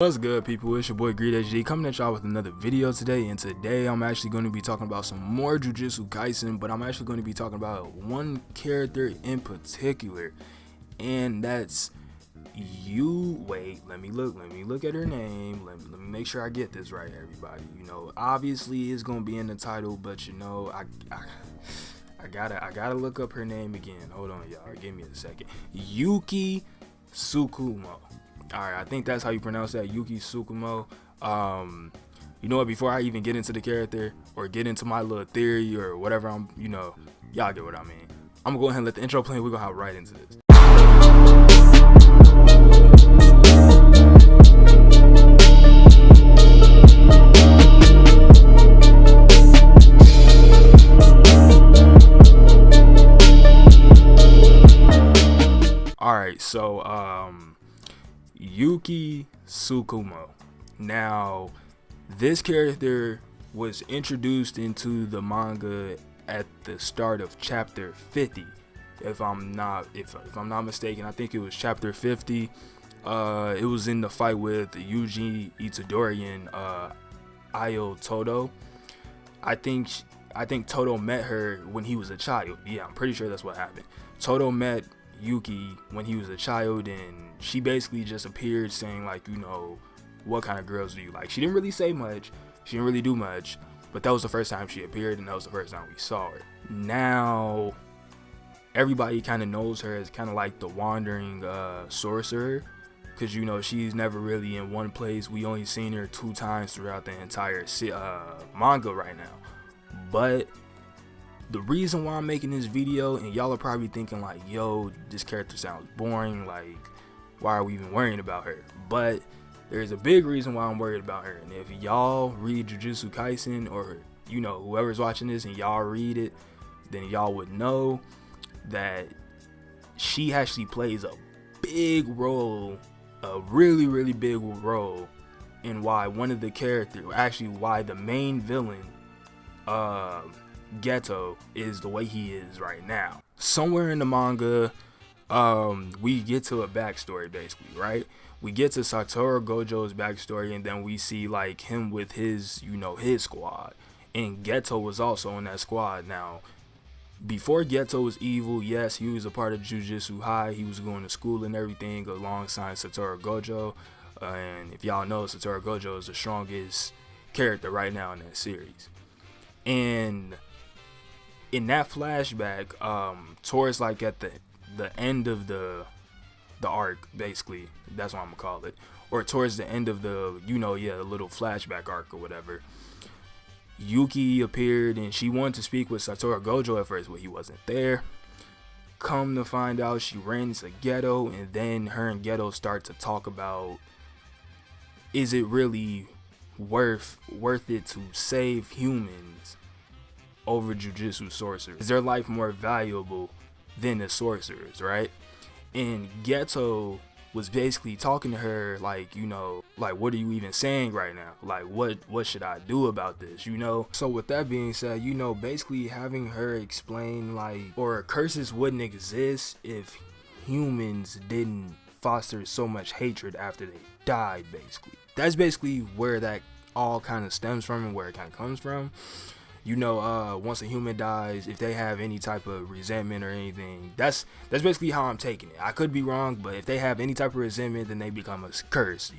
What's good, people? It's your boy GreedHD coming at y'all with another video today, and today I'm actually going to be talking about some more Jujutsu Kaisen, but I'm actually going to be talking about one character in particular, and that's let me look at her name. Let me make sure I get this right, everybody. Obviously it's going to be in the title, but I gotta look up her name again. Hold on, y'all, give me a second. Yuki Tsukumo. Alright, I think that's how you pronounce that, Yuki Tsukumo. You know what, before I even get into the character or get into my little theory or whatever y'all get what I mean. I'm gonna go ahead and let the intro play and we're gonna hop right into this. Alright, so Yuki Tsukumo. Now, this character was introduced into the manga at the start of chapter 50. If I'm not mistaken, I think it was chapter 50. It was in the fight with Yuji Itadori and Ayo Todo. I think Todo met her when he was a child. Yeah, I'm pretty sure that's what happened. Todo met Yuki when he was a child, and she basically just appeared saying, like, what kind of girls do you like? She didn't really say much, she didn't really do much, but that was the first time she appeared, and that was the first time we saw her. Now everybody kind of knows her as kind of like the wandering sorcerer, because she's never really in one place. We only seen her 2 times throughout the entire manga right now. But the reason why I'm making this video, and y'all are probably thinking like, yo, this character sounds boring, like, why are we even worrying about her? But there's a big reason why I'm worried about her. And if y'all read Jujutsu Kaisen, or whoever's watching this and y'all read it, then y'all would know that she actually plays a big role, a really big role, in why one of the characters, actually why the main villain, Geto, is the way he is right now. Somewhere in the manga, we get to a backstory, basically, right? We get to Satoru Gojo's backstory, and then we see like him with his his squad, and Geto was also in that squad. Now, before Geto was evil, yes, he was a part of Jujutsu High. He was going to school and everything alongside Satoru Gojo, and if y'all know, Satoru Gojo is the strongest character right now in that series. And in that flashback, towards like at the end of the arc, basically, that's what I'm gonna call it, or towards the end of the the little flashback arc or whatever, Yuki appeared and she wanted to speak with Satoru Gojo at first, but he wasn't there. Come to find out, she ran into Geto, and then her and Geto start to talk about, is it really worth it to save humans over Jujutsu sorcerers? Is their life more valuable than the sorcerers, right? And Geto was basically talking to her like, like, what are you even saying right now? Like, what should I do about this? So with that being said, basically having her explain like, or curses wouldn't exist if humans didn't foster so much hatred after they died, basically. That's basically where that all kind of stems from and where it kind of comes from. Once a human dies, if they have any type of resentment or anything, that's basically how I'm taking it. I could be wrong, but if they have any type of resentment, then they become a curse,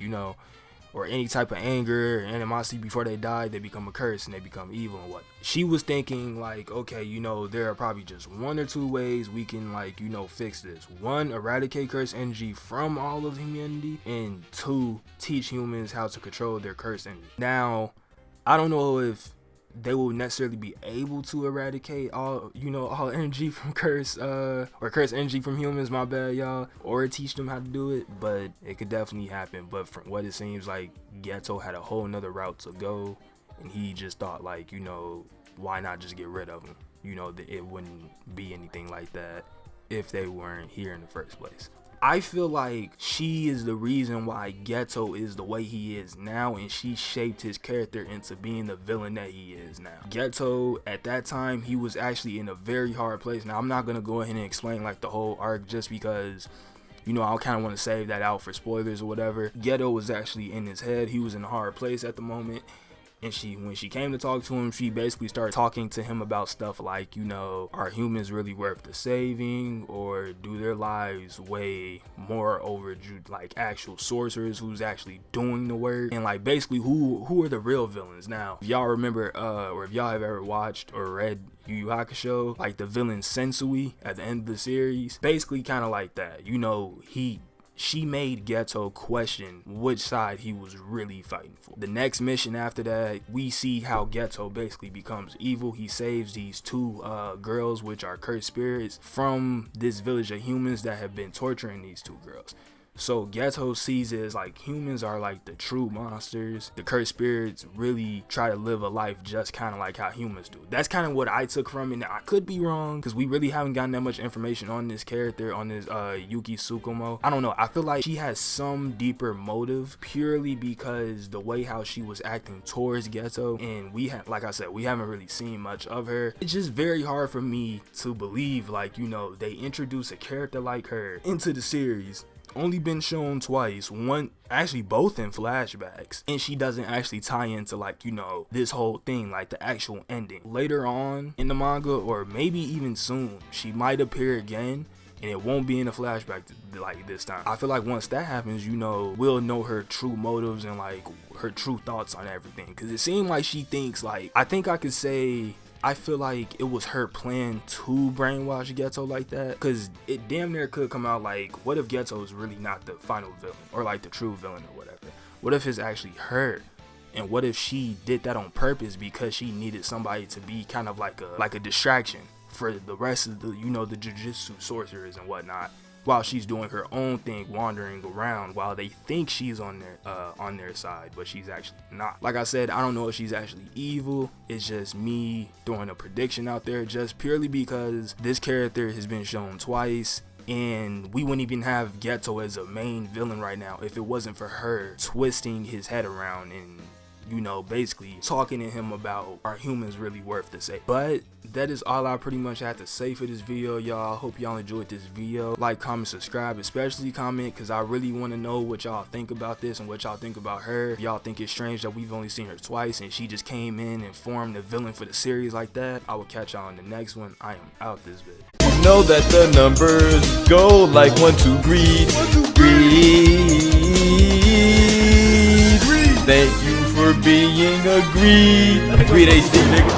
or any type of anger or animosity before they die, they become a curse and they become evil and what. She was thinking like, okay, there are probably just 1 or 2 ways we can like, fix this. 1, eradicate curse energy from all of humanity, and 2, teach humans how to control their curse energy. Now, I don't know if they will necessarily be able to eradicate all energy from curse, or curse energy from humans, my bad, y'all, or teach them how to do it, but it could definitely happen. But from what it seems like, Geto had a whole nother route to go, and he just thought like, why not just get rid of them? It wouldn't be anything like that if they weren't here in the first place. I feel like she is the reason why Geto is the way he is now, and she shaped his character into being the villain that he is now. Geto, at that time, he was actually in a very hard place. Now, I'm not going to go ahead and explain like the whole arc, just because you know, I kind of want to save that out for spoilers or whatever. Geto was actually in his head. He was in a hard place at the moment. And when she came to talk to him, she basically started talking to him about stuff like, you know, are humans really worth the saving, or do their lives weigh more over like actual sorcerers who's actually doing the work, and like basically who are the real villains. Now, if y'all remember, or if y'all have ever watched or read Yu Yu Hakusho, like the villain Sensui at the end of the series, basically kind of like that, you know, she made Geto question which side he was really fighting for. The next mission after that, we see how Geto basically becomes evil. He saves these two girls, which are cursed spirits, from this village of humans that have been torturing these two girls. So Geto sees it as like humans are like the true monsters. The cursed spirits really try to live a life just kind of like how humans do. That's kind of what I took from it. Now, I could be wrong because we really haven't gotten that much information on this character, on this Yuki Tsukumo. I don't know. I feel like she has some deeper motive purely because the way how she was acting towards Geto, and like I said, we haven't really seen much of her. It's just very hard for me to believe, like, you know, they introduce a character like her into the series, only been shown twice, actually both in flashbacks, and she doesn't actually tie into, like, you know, this whole thing, like the actual ending. Later on in the manga, or maybe even soon, she might appear again, and it won't be in a flashback like this time. I feel like once that happens, you know, we'll know her true motives and like her true thoughts on everything, because it seemed like she thinks, like, I think I could say, I feel like it was her plan to brainwash Geto like that, because it damn near could come out like, what if Geto is really not the final villain, or like the true villain or whatever? What if it's actually her? And what if she did that on purpose because she needed somebody to be kind of like a distraction for the rest of the, you know, the Jujutsu sorcerers and whatnot, while she's doing her own thing, wandering around while they think she's on their side, but she's actually not. Like I said, I don't know if she's actually evil. It's just me throwing a prediction out there, just purely because this character has been shown twice, and we wouldn't even have Geto as a main villain right now if it wasn't for her twisting his head around and, you know, basically talking to him about, are humans really worth the save? But that is all I pretty much had to say for this video, y'all. I hope y'all enjoyed this video. Like, comment, subscribe, especially comment, because I really want to know what y'all think about this and what y'all think about her. If y'all think it's strange that we've only seen her twice and she just came in and formed the villain for the series like that. I will catch y'all in the next one. I am out this vid. Know that the numbers go like 1, 2, greed. Thank you for being a GreedHD, nigga.